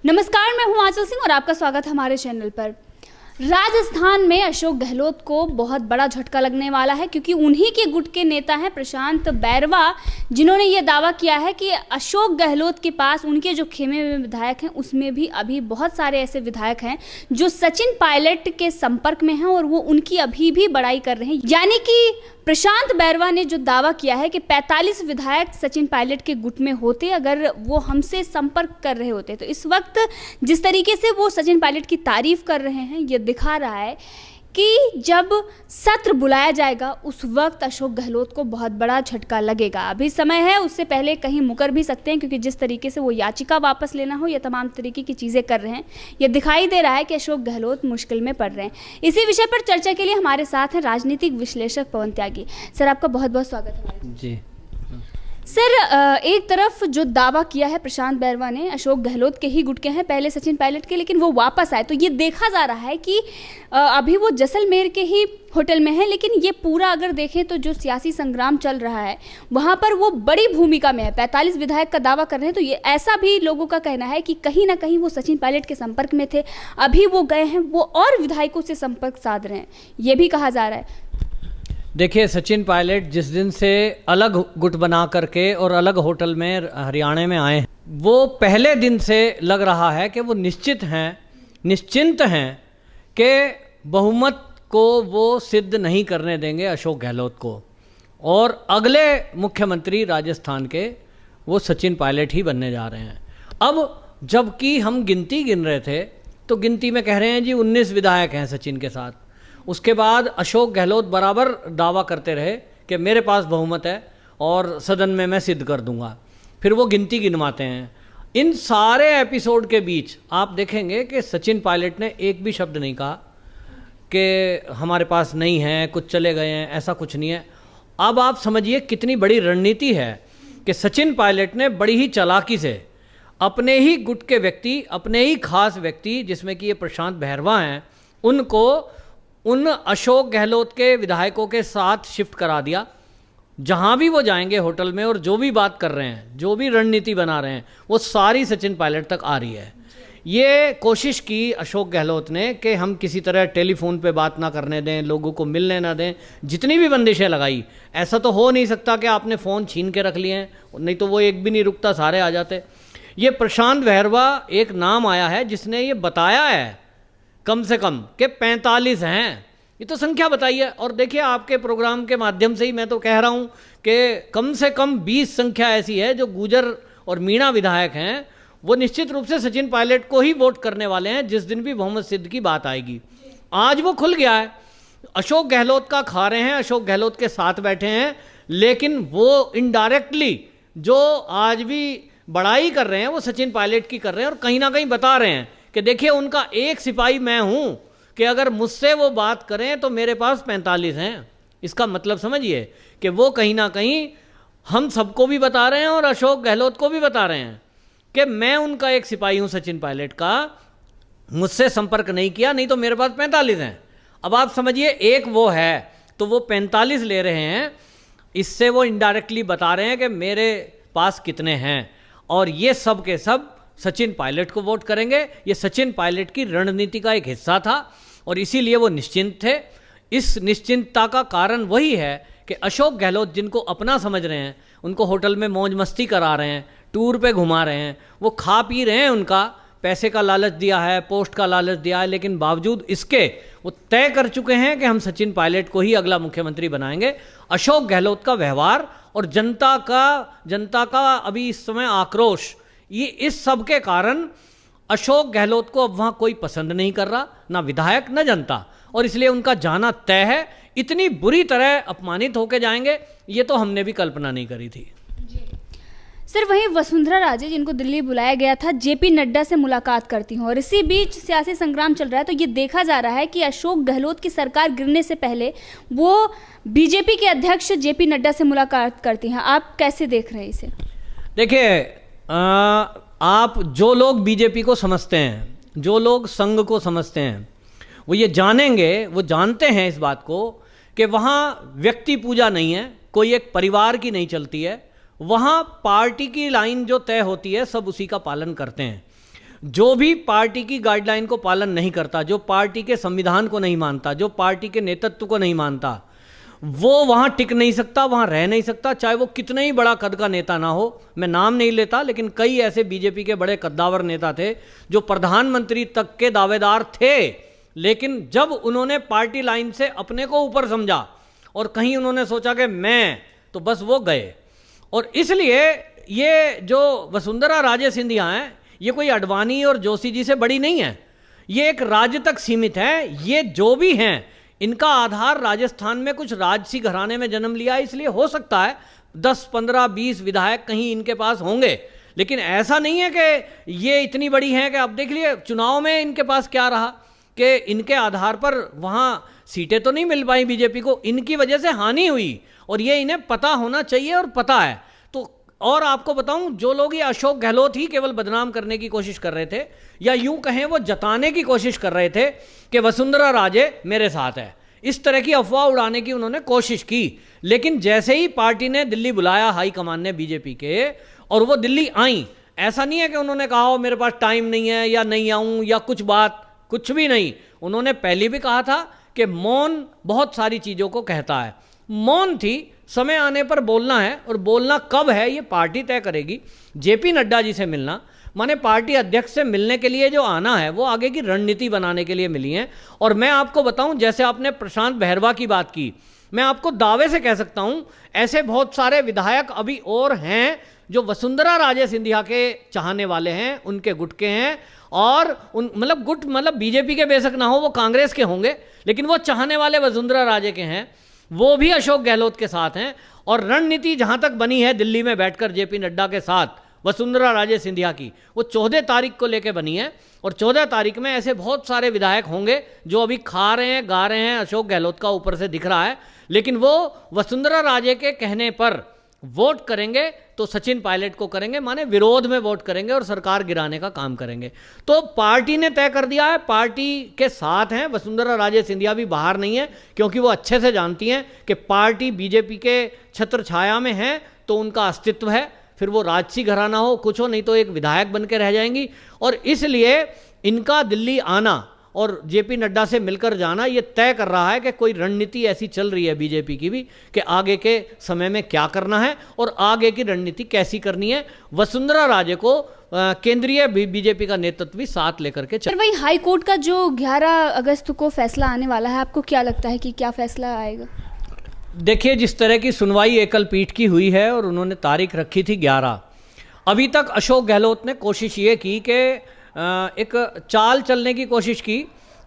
नमस्कार, मैं हूं आंचल सिंह और आपका स्वागत है हमारे चैनल पर। राजस्थान में अशोक गहलोत को बहुत बड़ा झटका लगने वाला है, क्योंकि उन्हीं के गुट के नेता हैं प्रशांत बैरवा, जिन्होंने ये दावा किया है कि अशोक गहलोत के पास उनके जो खेमे में विधायक हैं उसमें भी अभी बहुत सारे ऐसे विधायक हैं जो सचिन पायलट के संपर्क में हैं और वो उनकी अभी भी बड़ाई कर रहे हैं। यानी कि प्रशांत बैरवा ने जो दावा किया है कि 45 विधायक सचिन पायलट के गुट में होते अगर वो हमसे संपर्क कर रहे होते। तो इस वक्त जिस तरीके से वो सचिन पायलट की तारीफ कर रहे हैं, ये दिखा रहा है कि जब सत्र बुलाया जाएगा उस वक्त अशोक गहलोत को बहुत बड़ा झटका लगेगा। अभी समय है, उससे पहले कहीं मुकर भी सकते हैं, क्योंकि जिस तरीके से वो याचिका वापस लेना हो या तमाम तरीके की चीज़ें कर रहे हैं, ये दिखाई दे रहा है कि अशोक गहलोत मुश्किल में पड़ रहे हैं। इसी विषय पर चर्चा के लिए हमारे साथ हैं राजनीतिक विश्लेषक पवन त्यागी। सर, आपका बहुत बहुत स्वागत है। जी सर, एक तरफ जो दावा किया है प्रशांत बैरवा ने अशोक गहलोत के ही गुट के हैं, पहले सचिन पायलट के, लेकिन वो वापस आए, तो ये देखा जा रहा है कि अभी वो जैसलमेर के ही होटल में है, लेकिन ये पूरा अगर देखें तो जो सियासी संग्राम चल रहा है वहाँ पर वो बड़ी भूमिका में है। 45 विधायक का दावा कर रहे हैं, तो ये ऐसा भी लोगों का कहना है कि कहीं ना कहीं वो सचिन पायलट के संपर्क में थे, अभी वो गए हैं, वो और विधायकों से संपर्क साध रहे हैं, ये भी कहा जा रहा है। देखिए, सचिन पायलट जिस दिन से अलग गुट बना करके और अलग होटल में हरियाणा में आए हैं, वो पहले दिन से लग रहा है कि वो निश्चिंत हैं कि बहुमत को वो सिद्ध नहीं करने देंगे अशोक गहलोत को, और अगले मुख्यमंत्री राजस्थान के वो सचिन पायलट ही बनने जा रहे हैं। अब जबकि हम गिनती गिन रहे थे तो गिनती में कह रहे हैं जी 19 विधायक हैं सचिन के साथ। उसके बाद अशोक गहलोत बराबर दावा करते रहे कि मेरे पास बहुमत है और सदन में मैं सिद्ध कर दूंगा। फिर वो गिनती गिनवाते हैं। इन सारे एपिसोड के बीच आप देखेंगे कि सचिन पायलट ने एक भी शब्द नहीं कहा कि हमारे पास नहीं है, कुछ चले गए हैं, ऐसा कुछ नहीं है। अब आप समझिए कितनी बड़ी रणनीति है कि सचिन पायलट ने बड़ी ही चालाकी से अपने ही गुट के व्यक्ति, अपने ही खास व्यक्ति जिसमें कि ये प्रशांत बैरवा हैं, उनको उन अशोक गहलोत के विधायकों के साथ शिफ्ट करा दिया। जहां भी वो जाएंगे होटल में और जो भी बात कर रहे हैं, जो भी रणनीति बना रहे हैं, वो सारी सचिन पायलट तक आ रही है। ये कोशिश की अशोक गहलोत ने कि हम किसी तरह टेलीफोन पे बात ना करने दें, लोगों को मिलने ना दें, जितनी भी बंदिशें लगाई। ऐसा तो हो नहीं सकता कि आपने फ़ोन छीन के रख लिए हैं, नहीं तो वो एक भी नहीं रुकता, सारे आ जाते। ये प्रशांत बैरवा एक नाम आया है जिसने ये बताया है कम से कम कि 45 हैं। ये तो संख्या बताई है। और देखिए, आपके प्रोग्राम के माध्यम से ही मैं तो कह रहा हूँ कि कम से कम 20 संख्या ऐसी है जो गुजर और मीणा विधायक हैं, वो निश्चित रूप से सचिन पायलट को ही वोट करने वाले हैं जिस दिन भी बहुमत सिद्ध की बात आएगी। आज वो खुल गया है, अशोक गहलोत का खा रहे हैं, अशोक गहलोत के साथ बैठे हैं, लेकिन वो इनडायरेक्टली जो आज भी बड़ाई कर रहे हैं वो सचिन पायलट की कर रहे हैं, और कहीं ना कहीं बता रहे हैं कि देखिए उनका एक सिपाही मैं हूं कि अगर मुझसे वो बात करें तो मेरे पास 45 हैं। इसका मतलब समझिए कि वो कहीं ना कहीं हम सबको भी बता रहे हैं और अशोक गहलोत को भी बता रहे हैं कि मैं उनका एक सिपाही हूं सचिन पायलट का, मुझसे संपर्क नहीं किया, नहीं तो मेरे पास 45 हैं। अब आप समझिए, एक वो है तो वो 45 ले रहे हैं, इससे वो इनडायरेक्टली बता रहे हैं कि मेरे पास कितने हैं, और ये सब के सब सचिन पायलट को वोट करेंगे। ये सचिन पायलट की रणनीति का एक हिस्सा था और इसीलिए वो निश्चिंत थे। इस निश्चिंतता का कारण वही है कि अशोक गहलोत जिनको अपना समझ रहे हैं, उनको होटल में मौज मस्ती करा रहे हैं, टूर पे घुमा रहे हैं, वो खा पी रहे हैं, उनका पैसे का लालच दिया है, पोस्ट का लालच दिया है, लेकिन बावजूद इसके वो तय कर चुके हैं कि हम सचिन पायलट को ही अगला मुख्यमंत्री बनाएंगे। अशोक गहलोत का व्यवहार और जनता का अभी इस समय आक्रोश, ये इस सब के कारण अशोक गहलोत को अब वहां कोई पसंद नहीं कर रहा, ना विधायक ना जनता, और इसलिए उनका जाना तय है। इतनी बुरी तरह अपमानित होकर जाएंगे, ये तो हमने भी कल्पना नहीं करी थी। सर, वहीं वसुंधरा राजे, जिनको दिल्ली बुलाया गया था, जेपी नड्डा से मुलाकात करती हूँ, और इसी बीच सियासी संग्राम चल रहा है, तो ये देखा जा रहा है कि अशोक गहलोत की सरकार गिरने से पहले वो बीजेपी के अध्यक्ष जेपी नड्डा से मुलाकात करती हैं। आप कैसे देख रहे हैं इसे? देखिए, आप जो लोग बीजेपी को समझते हैं, जो लोग संघ को समझते हैं, वो ये जानेंगे, वो जानते हैं इस बात को कि वहाँ व्यक्ति पूजा नहीं है, कोई एक परिवार की नहीं चलती है, वहाँ पार्टी की लाइन जो तय होती है सब उसी का पालन करते हैं। जो भी पार्टी की गाइडलाइन को पालन नहीं करता, जो पार्टी के संविधान को नहीं मानता, जो पार्टी के नेतृत्व को नहीं मानता, वो वहाँ टिक नहीं सकता, वहाँ रह नहीं सकता, चाहे वो कितना ही बड़ा कद का नेता ना हो। मैं नाम नहीं लेता, लेकिन कई ऐसे बीजेपी के बड़े कद्दावर नेता थे जो प्रधानमंत्री तक के दावेदार थे, लेकिन जब उन्होंने पार्टी लाइन से अपने को ऊपर समझा और कहीं उन्होंने सोचा कि मैं, तो बस वो गए। और इसलिए ये जो वसुंधरा राजे सिंधिया हैं, ये कोई अडवाणी और जोशी जी से बड़ी नहीं है, ये एक राज्य तक सीमित है। ये जो भी हैं, इनका आधार राजस्थान में कुछ राजसी घराने में जन्म लिया, इसलिए हो सकता है 10, 15, 20 विधायक कहीं इनके पास होंगे, लेकिन ऐसा नहीं है कि ये इतनी बड़ी हैं कि अब देख लिए चुनाव में इनके पास क्या रहा कि इनके आधार पर वहाँ सीटें तो नहीं मिल पाई बीजेपी को, इनकी वजह से हानि हुई, और ये इन्हें पता होना चाहिए और पता है। तो और आपको बताऊं, जो लोग ये अशोक गहलोत ही केवल बदनाम करने की कोशिश कर रहे थे, या यूं कहें वो जताने की कोशिश कर रहे थे कि वसुंधरा राजे मेरे साथ है, इस तरह की अफवाह उड़ाने की उन्होंने कोशिश की। लेकिन जैसे ही पार्टी ने दिल्ली बुलाया, हाईकमान ने बीजेपी के, और वो दिल्ली आई, ऐसा नहीं है कि उन्होंने कहा हो मेरे पास टाइम नहीं है या नहीं आऊं या कुछ बात, कुछ भी नहीं। उन्होंने पहले भी कहा था कि मौन बहुत सारी चीज़ों को कहता है। मौन थी, समय आने पर बोलना है, और बोलना कब है ये पार्टी तय करेगी। जेपी नड्डा जी से मिलना माने पार्टी अध्यक्ष से मिलने के लिए जो आना है, वो आगे की रणनीति बनाने के लिए मिली हैं। और मैं आपको बताऊं, जैसे आपने प्रशांत बहरवा की बात की, मैं आपको दावे से कह सकता हूं ऐसे बहुत सारे विधायक अभी और हैं जो वसुंधरा राजे सिंधिया के चाहने वाले हैं, उनके गुट के हैं, और उन मतलब गुट मतलब बीजेपी के बेशक ना हो, वो कांग्रेस के होंगे, लेकिन वो चाहने वाले वसुंधरा राजे के हैं, वो भी अशोक गहलोत के साथ हैं। और रणनीति जहां तक बनी है दिल्ली में बैठकर जेपी नड्डा के साथ वसुंधरा राजे सिंधिया की, वो 14 तारीख को लेकर बनी है। और 14 तारीख में ऐसे बहुत सारे विधायक होंगे जो अभी खा रहे हैं, गा रहे हैं, अशोक गहलोत का ऊपर से दिख रहा है, लेकिन वो वसुंधरा राजे के कहने पर वोट करेंगे तो सचिन पायलट को करेंगे, माने विरोध में वोट करेंगे और सरकार गिराने का काम करेंगे। तो पार्टी ने तय कर दिया है, पार्टी के साथ हैं। वसुंधरा राजे सिंधिया भी बाहर नहीं है, क्योंकि वो अच्छे से जानती हैं कि पार्टी बीजेपी के छत्र छाया में है तो उनका अस्तित्व है, फिर वो राजसी घराना हो कुछ हो, नहीं तो एक विधायक बन के रह जाएंगी। और इसलिए इनका दिल्ली आना और जेपी नड्डा से मिलकर जाना ये तय कर रहा है कि कोई रणनीति ऐसी चल रही है बीजेपी की भी कि आगे के समय में क्या करना है और आगे की रणनीति कैसी करनी है। वसुंधरा राजे को केंद्रीय बीजेपी का नेतृत्व भी साथ लेकर के चल। वही हाई कोर्ट का जो 11 अगस्त को फैसला आने वाला है, आपको क्या लगता है कि क्या फैसला आएगा? देखिए, जिस तरह की सुनवाई एकल पीठ की हुई है और उन्होंने तारीख रखी थी 11, अभी तक अशोक गहलोत ने कोशिश ये की कि एक चाल चलने की कोशिश की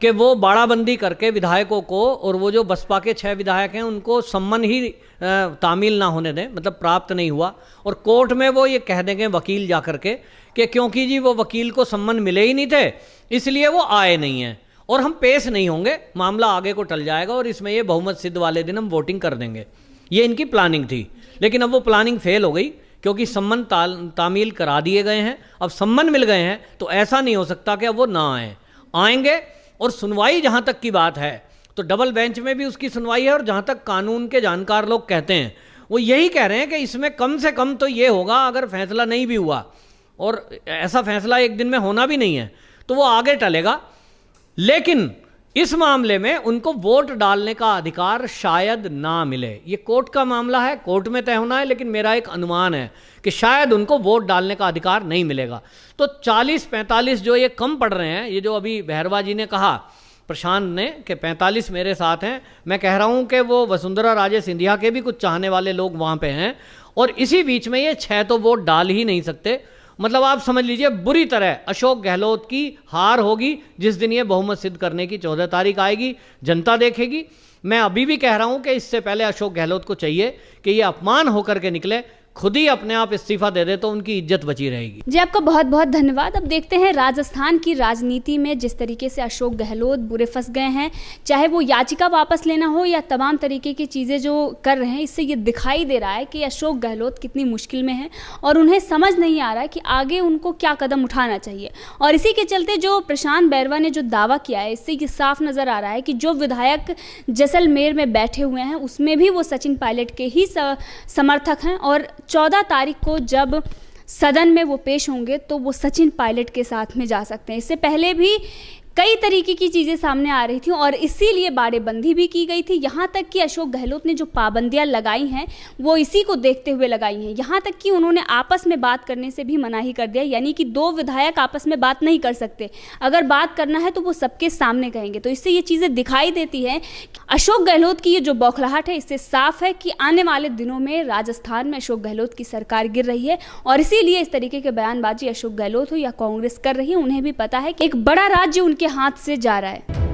कि वो बाड़ाबंदी करके विधायकों को, और वो जो बसपा के 6 विधायक हैं उनको सम्मान ही तामील ना होने दें, मतलब प्राप्त नहीं हुआ। और कोर्ट में वो ये कह देंगे वकील जा करके कि क्योंकि जी वो वकील को सम्मान मिले ही नहीं थे इसलिए वो आए नहीं हैं और हम पेश नहीं होंगे, मामला आगे को टल जाएगा और इसमें ये बहुमत सिद्ध वाले दिन हम वोटिंग कर देंगे। ये इनकी प्लानिंग थी, लेकिन अब वो प्लानिंग फेल हो गई क्योंकि सम्मान तामील करा दिए गए हैं। अब सम्मान मिल गए हैं तो ऐसा नहीं हो सकता कि अब वो ना आएंगे। और सुनवाई जहाँ तक की बात है तो डबल बेंच में भी उसकी सुनवाई है, और जहाँ तक कानून के जानकार लोग कहते हैं वो यही कह रहे हैं कि इसमें कम से कम तो ये होगा, अगर फैसला नहीं भी हुआ, और ऐसा फैसला एक दिन में होना भी नहीं है, तो वो आगे टलेगा। लेकिन इस मामले में उनको वोट डालने का अधिकार शायद ना मिले। ये कोर्ट का मामला है, कोर्ट में तय होना है, लेकिन मेरा एक अनुमान है कि शायद उनको वोट डालने का अधिकार नहीं मिलेगा। तो 40-45 जो ये कम पड़ रहे हैं, ये जो अभी बहरवा जी ने कहा, प्रशांत ने, कि 45 मेरे साथ हैं, मैं कह रहा हूं कि वो वसुंधरा राजे सिंधिया के भी कुछ चाहने वाले लोग वहां पे हैं, और इसी बीच में ये 6 तो वोट डाल ही नहीं सकते। मतलब आप समझ लीजिए बुरी तरह अशोक गहलोत की हार होगी जिस दिन ये बहुमत सिद्ध करने की 14 तारीख आएगी, जनता देखेगी। मैं अभी भी कह रहा हूं कि इससे पहले अशोक गहलोत को चाहिए कि ये अपमान होकर के निकले, खुद ही अपने आप इस्तीफा दे दे तो उनकी इज्जत बची रहेगी। जी, आपका बहुत बहुत धन्यवाद। अब देखते हैं राजस्थान की राजनीति में जिस तरीके से अशोक गहलोत बुरे फंस गए हैं, चाहे वो याचिका वापस लेना हो या तमाम तरीके की चीज़ें जो कर रहे हैं, इससे ये दिखाई दे रहा है कि अशोक गहलोत कितनी मुश्किल में है और उन्हें समझ नहीं आ रहा है कि आगे उनको क्या कदम उठाना चाहिए। और इसी के चलते जो प्रशांत बहरवा ने जो दावा किया है, इससे ये साफ नज़र आ रहा है कि जो विधायक जैसलमेर में बैठे हुए हैं उसमें भी वो सचिन पायलट के ही समर्थक हैं। और 14 तारीख को जब सदन में वो पेश होंगे तो वो सचिन पायलट के साथ में जा सकते हैं। इससे पहले भी कई तरीके की चीज़ें सामने आ रही थी और इसीलिए बाड़ेबंदी भी की गई थी। यहाँ तक कि अशोक गहलोत ने जो पाबंदियाँ लगाई हैं वो इसी को देखते हुए लगाई हैं। यहाँ तक कि उन्होंने आपस में बात करने से भी मनाही कर दिया, यानी कि 2 विधायक आपस में बात नहीं कर सकते, अगर बात करना है तो वो सबके सामने कहेंगे। तो इससे ये चीज़ें दिखाई देती हैं। अशोक गहलोत की ये जो बौखलाहट है, इससे साफ है कि आने वाले दिनों में राजस्थान में अशोक गहलोत की सरकार गिर रही है और इसीलिए इस तरीके के बयानबाजी अशोक गहलोत हो या कांग्रेस कर रही है। उन्हें भी पता है कि एक बड़ा राज्य उनके हाथ से जा रहा है।